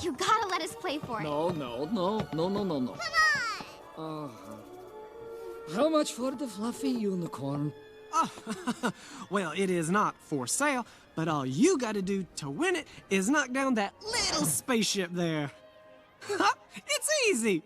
You gotta let us play for it. No. Come on! How much for the fluffy unicorn? Oh, well, it is not for sale, but all you gotta do to win it is knock down that little spaceship there. It's easy.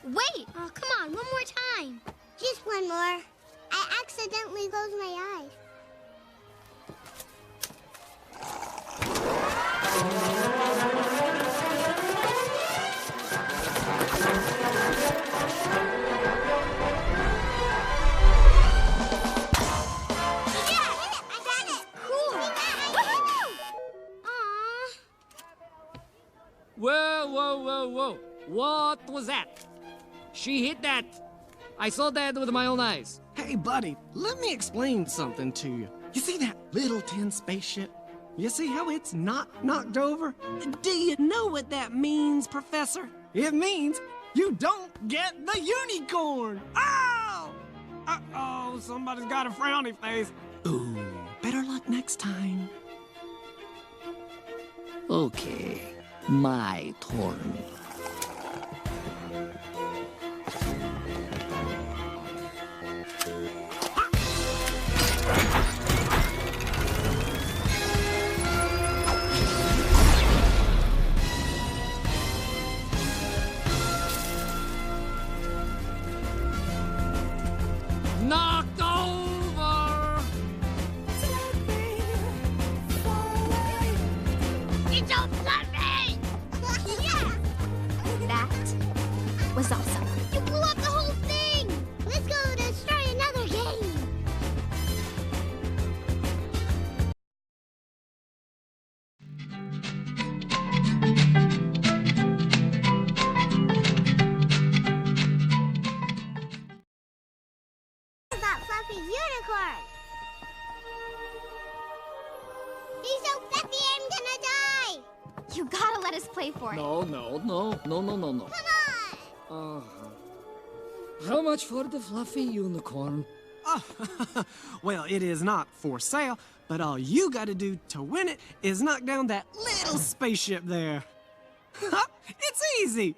Wait! Oh, come on, one more time. Just one more. I accidentally closed my eyes. I got it! Cool! Woohoo! Whoa. What was that? She hit that. I saw that with my own eyes. Hey, buddy, let me explain something to you. You see that little tin spaceship? You see how it's not knocked over? Do you know what that means, Professor? It means you don't get the unicorn! Oh! Uh-oh, somebody's got a frowny face. Ooh, better luck next time. Okay, my turn. Knocked over! You don't let me! Yeah! That was awesome. You blew up the whole thing! Let's go destroy another game! That fluffy unicorn! He's so fluffy, I'm gonna die! You gotta let us play for it. No. Come on! How much for the fluffy unicorn? Oh, well, it is not for sale, but all you gotta do to win it is knock down that little spaceship there. It's easy.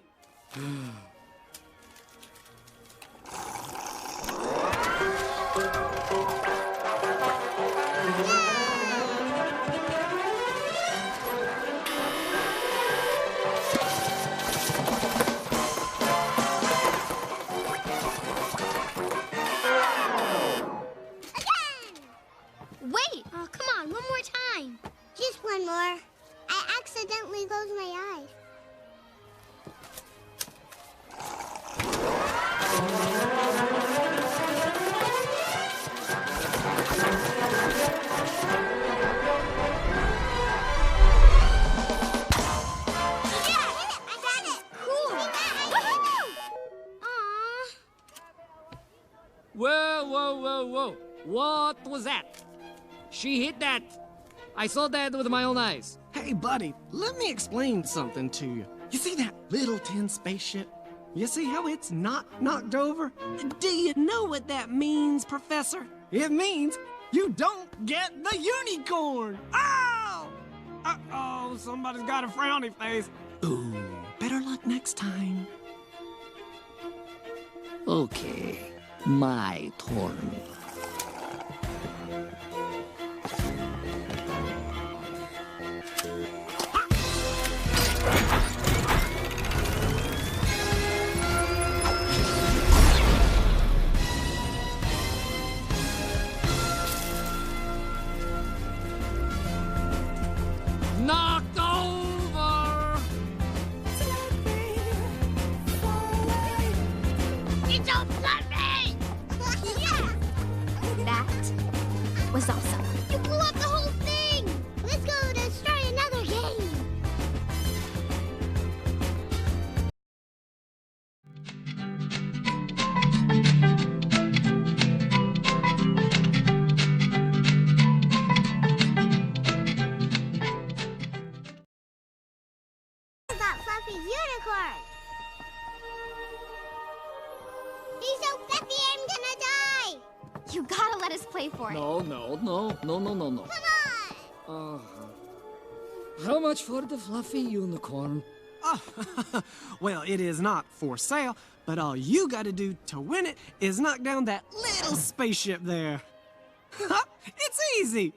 Wait! Oh, come on, one more time. Just one more. I accidentally closed my eyes. I got it! Cool! Woohoo! Aw! Whoa. What was that? She hit that. I saw that with my own eyes. Hey, buddy, let me explain something to you. You see that little tin spaceship? You see how it's not knocked over? Do you know what that means, Professor? It means you don't get the unicorn! Oh! Uh-oh, somebody's got a frowny face. Ooh, better luck next time. Okay, my turn. Knocked over! You don't let me! Yeah! That was awesome. You blew up the whole thing! Let's go destroy another game! unicorn. He's so fluffy, I'm gonna die. You gotta let us play for it. No. Come on. How much for the fluffy unicorn? Oh, well, it is not for sale, but all you gotta do to win it is knock down that little spaceship there. It's easy.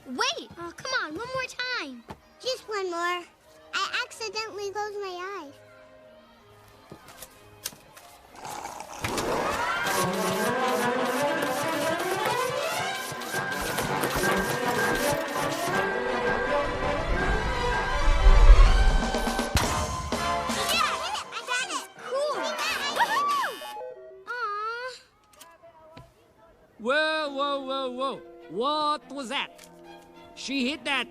Wait! Oh, come on, one more time. Just one more. I accidentally closed my eyes. Whoa. What was that? She hit that.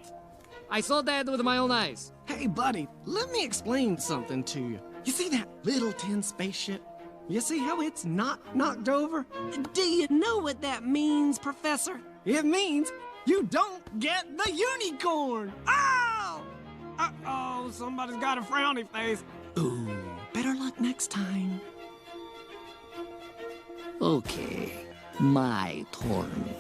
I saw that with my own eyes. Hey, buddy, let me explain something to you. You see that little tin spaceship? You see how it's not knocked over? Do you know what that means, Professor? It means you don't get the unicorn! Oh! Uh-oh, somebody's got a frowny face. Ooh, better luck next time. Okay, my turn.